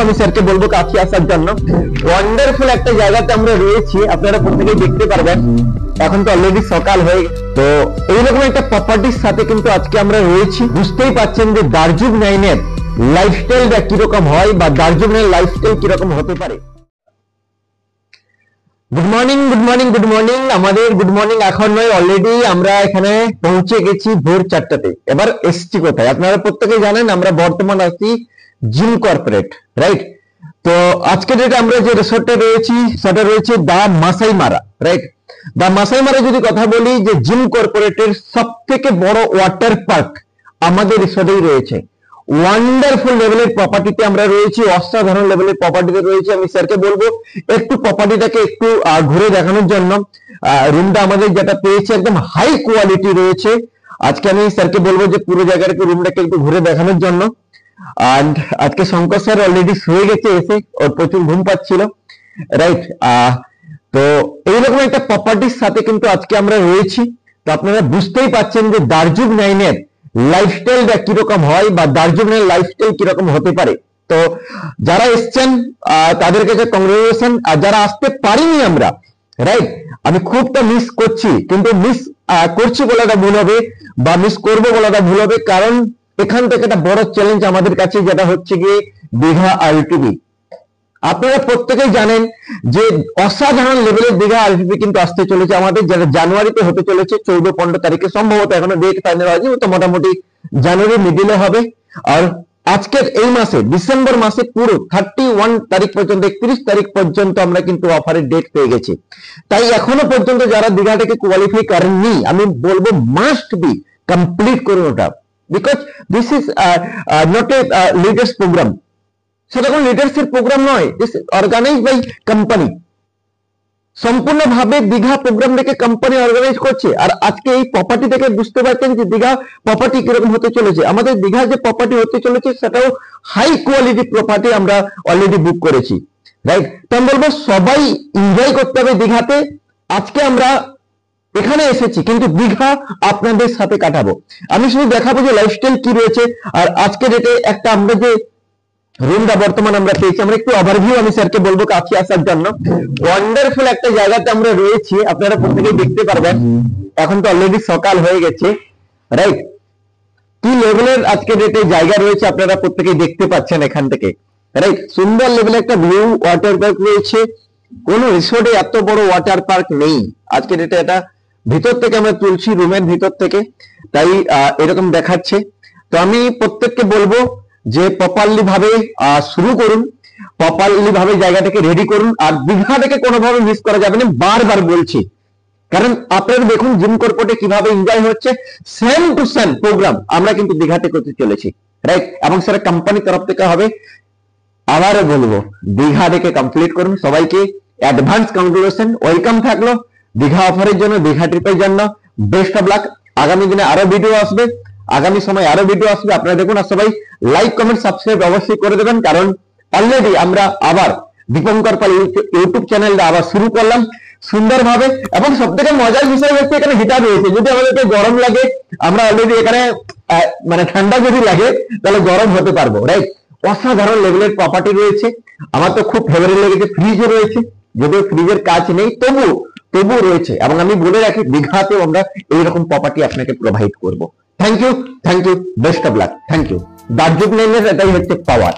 আমি স্যারকে বলবো কাছে আসার জন্য। ওয়ান্ডারফুল একটা জায়গাতে আমরা রয়েছি, আপনারা প্রত্যেকেই দেখতে পারবেন। এখন তো অলরেডি সকাল হয়ে, তো এইরকম একটা প্রপার্টির সাথে কিন্তু আজকে আমরা রয়েছি। বুঝতেই পারছেন যে দার্জুক 9 এর লাইফস্টাইলটা কিরকম হয় বা দার্জুক 9 লাইফস্টাইল কিরকম হতে পারে। Good morning, good morning, good morning. আমাদের গুড মর্নিং এখন নয়, অলরেডি আমরা এখানে পৌঁছে গেছি ভোর 4টাতে। এবার এসছি কোথায় আপনারা প্রত্যেকেই জানেন, আমরা বর্তমান আছি জিম কর্পোরেট, রাইট? তো আজকে ডেটে আমরা যে রিসোর্টে রয়েছি সেটা রয়েছে দা মাসাই মারা, রাইট? দা মাসাই মারা যদি কথা বলি, যে জিম কর্পোরেটের সব থেকে বড় ওয়াটার পার্ক আমাদের রিসোর্টেই রয়েছে। ওয়ান্ডারফুল লেভেলের প্রপার্টিতে আমরা রয়েছি, অসাধারণ লেভেলের প্রপার্টিতে রয়েছে। আমি স্যারকে বলবো একটু প্রপার্টিটাকে একটু ঘুরে দেখানোর জন্য। রুমটা আমাদের যেটা পেয়েছে একদম হাই কোয়ালিটি রয়েছে। আজকে আমি স্যারকে বলবো যে পুরো জায়গাটাকে রুমটাকে একটু ঘুরে দেখানোর জন্য। আর আজকে শঙ্কর স্যার অলরেডি শুয়ে গেছে, এসে ওর প্রচুর ঘুম পাচ্ছিল, রাইট? তো এইরকম একটা প্রপার্টির সাথে কিন্তু আজকে আমরা রয়েছি। তো আপনারা বুঝতেই পাচ্ছেন যে দার্জুক 9 এর লাইফস্টাইলটা কিরকম হয় বা দার্জুক 9 এর লাইফস্টাইল কিরকম হতে পারে। তো যারা এসছেন তাদের কাছে কংগ্রেচুলেশন, আর যারা আসতে পারিনি আমরা, রাইট, আমি খুবটা মিস করছি, কিন্তু মিস করছি বলাটা ভুল হবে বা মিস করবো বলাটা ভুল হবে, কারণ এখান থেকে একটা বড় চ্যালেঞ্জ আমাদের কাছে, যেটা হচ্ছে গিয়ে দীঘা আরটিপি। আপনারা প্রত্যেকেই জানেন যে অসাধারণ লেভেলের দীঘা আরটিপি কিন্তু আসতে চলেছে আমাদের, যেটা জানুয়ারিতে হতে চলেছে 14-15 তারিখে। সম্ভবত এখনো ডেট ফাইনাল হয়নি, তো মোটামুটি জানুয়ারি মিডিলে হবে। আর আজকের এই মাসে ডিসেম্বর মাসে পুরো 31 তারিখ পর্যন্ত, 31 তারিখ পর্যন্ত আমরা কিন্তু অফারের ডেট পেয়ে গেছি। তাই এখনো পর্যন্ত যারা দীঘাটাকে কোয়ালিফাই করেননি, আমি বলবো মাস্ট বি কমপ্লিট করুন ওটা, because this is not a leaders program. সেটা কোনো লিডারশিপ প্রোগ্রাম নয়, this is organised by company. সম্পূর্ণভাবে দীঘা প্রোগ্রামটাকে কোম্পানি অর্গানাইজ করছে। আর আজকে এই প্রপার্টি থেকে বুঝতে পারছেন যে দীঘা প্রপার্টি কিরকম হতে চলেছে। আমাদের দীঘা যে প্রপার্টি হতে চলেছে সেটাও হাই কোয়ালিটি প্রপার্টি আমরা অলরেডি বুক করেছি, রাইট? তো আমি বলবো সবাই এনজয় করতে হবে দীঘাতে। আজকে আমরা এখানে এসেছি কিন্তু দীঘা আপনাদের সাথে কাটাবো। আমি শুধু দেখাবো যে লাইফস্টাইল কি রয়েছে। আর আজকে ডেটে একটা আমরা যে রুমটা বর্তমান আমরা পেয়েছি, আমরা একটু ওভারভিউ আমি স্যারকে বলবো কাছে আসার জন্য। ওয়ান্ডারফুল একটা জায়গাতে আমরা রয়েছি, আপনারা প্রত্যেকেই দেখতে পারবেন। এখন তো অলরেডি সকাল হয়ে গেছে, রাইট? কি লেভেলের আজকে ডেটে জায়গা রয়েছে আপনারা প্রত্যেকেই দেখতে পাচ্ছেন এখান থেকে, রাইট? সুন্দর লেভেলে একটা ভিউ ওয়াটার পার্ক রয়েছে। কোন রিসোর্টে এত বড় ওয়াটার পার্ক নেই আজকে ডেটে। এটা ভিতর থেকে আমরা তুলছি, রুমের ভিতর থেকে, তাই এরকম দেখাচ্ছে। তো আমি প্রত্যেককে বলবো যে প্রপারলি ভাবে শুরু করুন, প্রপারলি ভাবে জায়গাটাকে রেডি করুন। আর দীঘাটাকে কোনোভাবে মিস করা যাবে না, বারবার বলছি, কারণ আপনারা দেখুন জিম কর্পোরেটে কিভাবে এনজয় হচ্ছে। সেম টু সেম প্রোগ্রাম আমরা কিন্তু দীঘাতে করতে চলেছি, রাইট? এবং সেটা কোম্পানির তরফ থেকে হবে। আবারও বলবো দীঘা থেকে কমপ্লিট করুন। সবাইকে অ্যাডভান্স কংগ্রেচুলেশন, ওয়েলকাম থাকলো দীঘা অফারের জন্য, দীঘা ট্রিপের জন্য। Best of lakh. আগামী দিনে আরো ভিডিও আসবে, আগামী সময় আরো ভিডিও আসবে, আপনারা দেখুন। আর সবাই লাইক, কমেন্ট, সাবস্ক্রাইব অবশ্যই করে দেবেন, কারণ অলরেডি আমরা আবার দীপঙ্কর পাল ইউটিউব চ্যানেলটা আবার শুরু করলাম সুন্দরভাবে। এবং সব থেকে মজার বিষয় হচ্ছে এখানে হিটার রয়েছে। যদি আমাদেরকে গরম লাগে, আমরা অলরেডি এখানে মানে ঠান্ডা যদি লাগে তাহলে গরম হতে পারবো, রাইট? অসাধারণ লেভেলের প্রপার্টি রয়েছে। আমার তো খুব ফেভারিট লেগেছে, ফ্রিজও রয়েছে, যদিও ফ্রিজের কাজ নেই, তবু রয়েছে। এবং আমি বলে রাখি দীঘাতেও আমরা এইরকম প্রপার্টি আপনাকে প্রোভাইড করব। Thank you, best of luck, thank you. দার্জুক 9 এর এটাই হচ্ছে পাওয়ার।